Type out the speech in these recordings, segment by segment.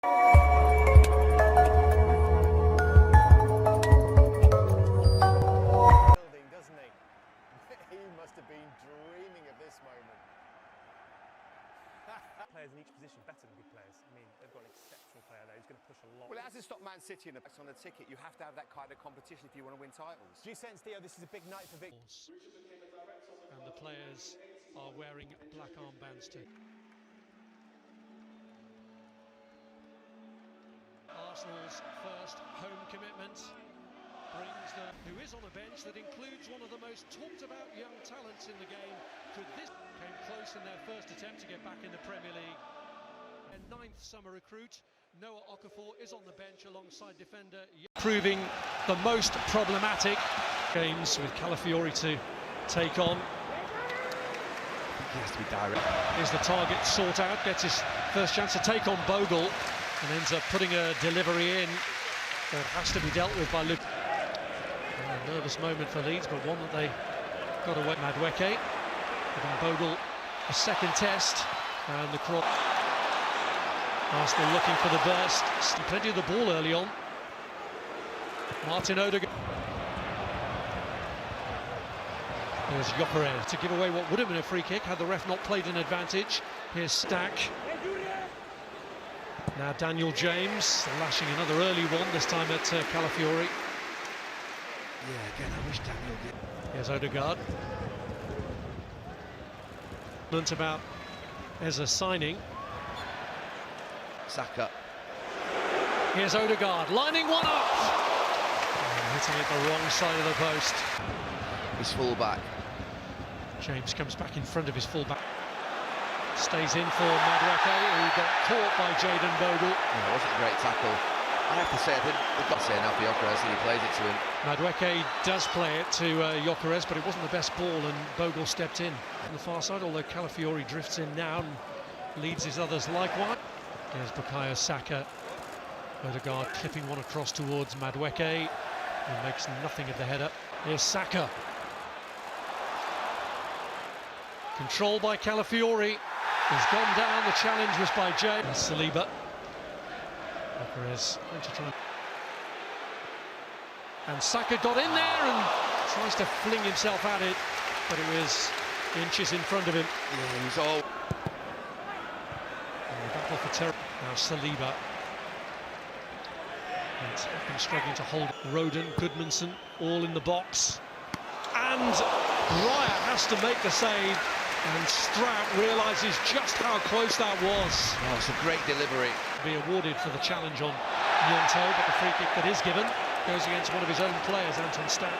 Doesn't he? He must have been dreaming of this moment. Players in each position better than good players. I mean, they've got an exceptional player there who's going to push a lot. Well, it hasn't stopped Man City on the ticket. You have to have that kind of competition if you want to win titles. Do you sense, Theo, this is a big night for Vic? And the players are wearing black armbands too. Arsenal's first home commitment brings who is on a bench that includes one of the most talked about young talents in the game. Could this came close in their first attempt to get back in the Premier League. And ninth summer recruit Noah Okafor is on the bench alongside defender proving the most problematic games with Calafiori to take on. He has to be direct. Is the target sought out, gets his first chance to take on Bogle and ends up putting a delivery in that has to be dealt with by Luke. A nervous moment for Leeds, but one that they got away. Madueke giving Bogle a second test, and the cross. Arsenal looking for the burst. Plenty of the ball early on. Martin Odegaard. There's Gyökeres to give away what would have been a free kick had the ref not played an advantage. Here's Stack. Now Daniel James lashing another early one, this time at Calafiori. Yeah, again, I wish Daniel did. Here's Odegaard. Learnt about Eza signing. Saka. Here's Odegaard, lining one up! And hitting it the wrong side of the post. His full-back. James comes back in front of his full-back. Stays in for Madueke, who got caught by Jayden Bogle. Yeah, it wasn't a great tackle. I have to say, I think they've got to say enough for Gyökeres that he plays it to him. Madueke does play it to Gyökeres, but it wasn't the best ball, and Bogle stepped in on the far side, although Calafiori drifts in now and leads his others likewise. There's Bukayo Saka. Odegaard clipping one across towards Madueke, who makes nothing of the header. Here's Saka. Controlled by Calafiori. He's gone down, the challenge was by Jay. Saliba. Gyökeres going to try. And Saka got in there and tries to fling himself at it, but it was inches in front of him. Yeah, he's all... Battle for terror. Now Saliba. And Beckham struggling to hold Roden, Goodmanson, all in the box. And Raya has to make the save. And Strout realises just how close that was. Oh, it's a great delivery. Be awarded for the challenge on Nyonto, but the free kick that is given goes against one of his own players, Anton Strout.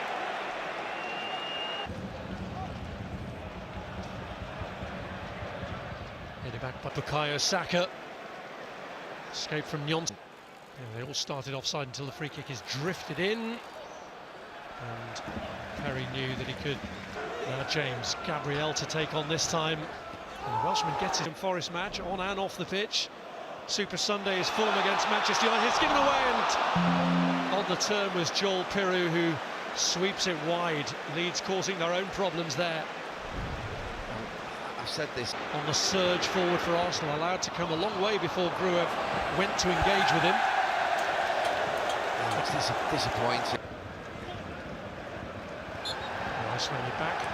Headed back by Bukayo Saka. Escape from Nyonto. Yeah, they all started offside until the free kick is drifted in. And Perry knew that he could. Now James Gabriel to take on this time. And the Welshman gets it in Forest match, on and off the pitch. Super Sunday is form against Manchester United. It's given away, and on the turn was Joel Piroe, who sweeps it wide. Leeds causing their own problems there. I've said this. On the surge forward for Arsenal, allowed to come a long way before Gruev went to engage with him. Oh, it's disappointing. Nice running it back.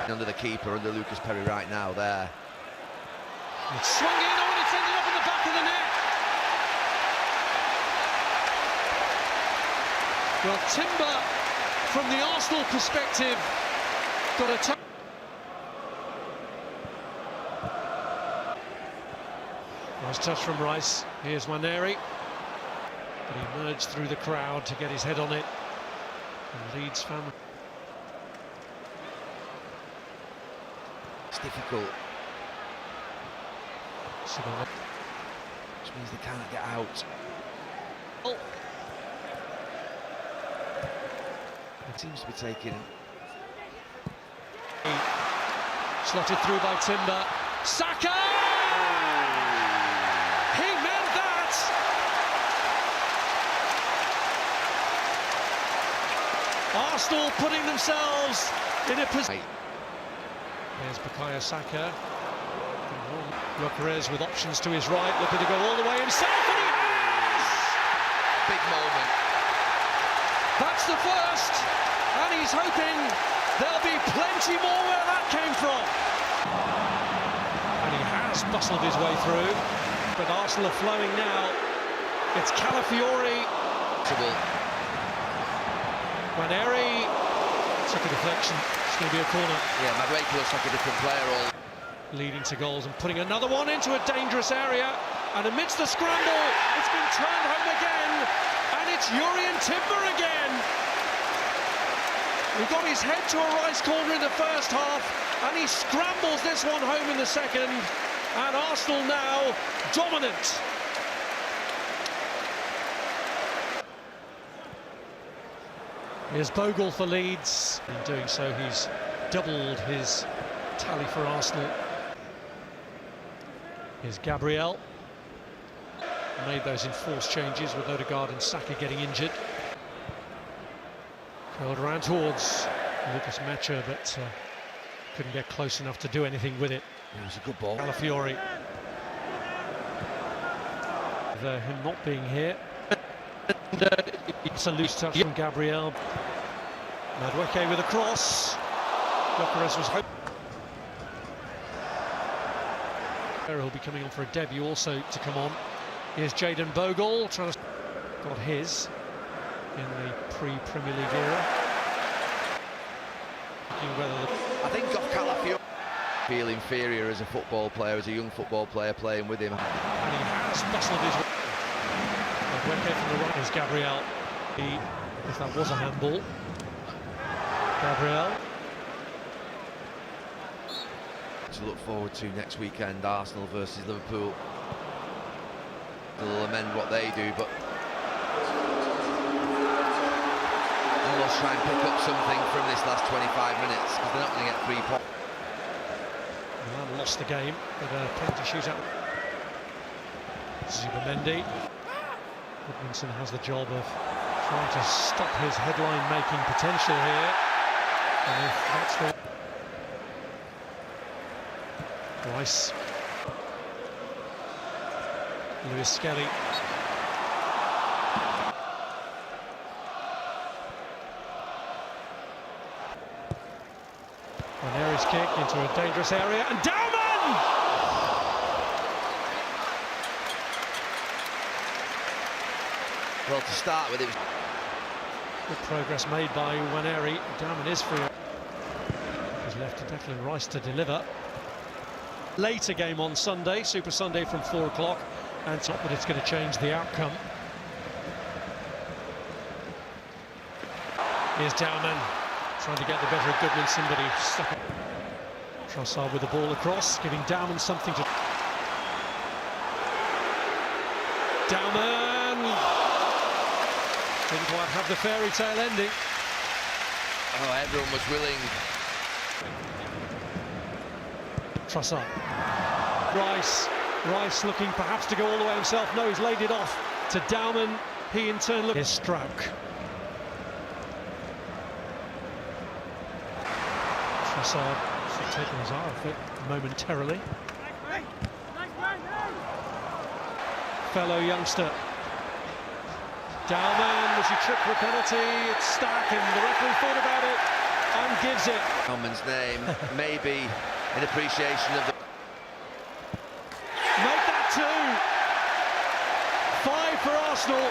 Under the keeper, under Lucas Perry right now there. It's swung in, and it's ended up in the back of the net. Well, Timber, from the Arsenal perspective, got a touch. Nice touch from Rice. Here's Waneri. But he emerged through the crowd to get his head on it. And Leeds family. It's difficult. Which means they can't get out. Oh. It seems to be taking... Slotted through by Timber. Saka! He meant that! Arsenal putting themselves in a position. There's Bukayo Saka. Gyökeres with options to his right, looking to go all the way himself. That's the first, and he's hoping there'll be plenty more where that came from. And he has bustled his way through, but Arsenal are flowing now. It's Calafiori. Waneri took a deflection. It's going to be a corner. Yeah, Madueke looks like a different player. Leading to goals and putting another one into a dangerous area. And amidst the scramble, it's been turned home again. And it's Jurrien Timber again. He got his head to a Rice corner in the first half, and he scrambles this one home in the second. And Arsenal now dominant. Here's Bogle for Leeds. In doing so, he's doubled his tally for Arsenal. Here's Gabriel. Made those enforced changes with Odegaard and Saka getting injured. Curled around towards Lucas Mecha, but couldn't get close enough to do anything with it. It was a good ball. Calafiori. Him not being here. It's a loose touch from Gabriel. Madueke with a cross. Gyökeres was hoping. He'll be coming on for a debut also to come on. Here's Jayden Bogle trying to got his in the pre-Premier League era. I think got Calafiori feel inferior as a football player, as a young football player playing with him. And he has bustled his way. Madueke from the right is Gabriel. If that was a handball. Gabriel. To look forward to next weekend, Arsenal versus Liverpool. They'll amend what they do, but almost try and pick up something from this last 25 minutes, because they're not going to get 3 points. Milan lost the game with a penalty shootout. Zubamendi. Goodmanson has the job of trying to stop his headline-making potential here. And if that's the Rice. Lewis Skelly. Waneri's kick into a dangerous area, and Dowman! Well, to start with, it was Good progress made by Waneri. Dowman is free. He's left to Declan Rice to deliver. Later game on Sunday, Super Sunday from 4 o'clock, and it's not that it's going to change the outcome. Here's Dowman trying to get the better of Goodmanson, but he stuck it. Trossard with the ball across, giving Dowman something to... Dowman! Didn't quite have the fairy tale ending. oh, everyone was willing. Trossard. Rice looking perhaps to go all the way himself. No, he's laid it off to Dowman. He in turn looks... Here's Struijk. Trossard taking his eye off it momentarily. Fellow youngster. Dowman, was he tripped for a penalty? It's stuck, and the referee thought about it and gives it. Dowman's name, maybe in appreciation of the... Make that 2. 5 for Arsenal.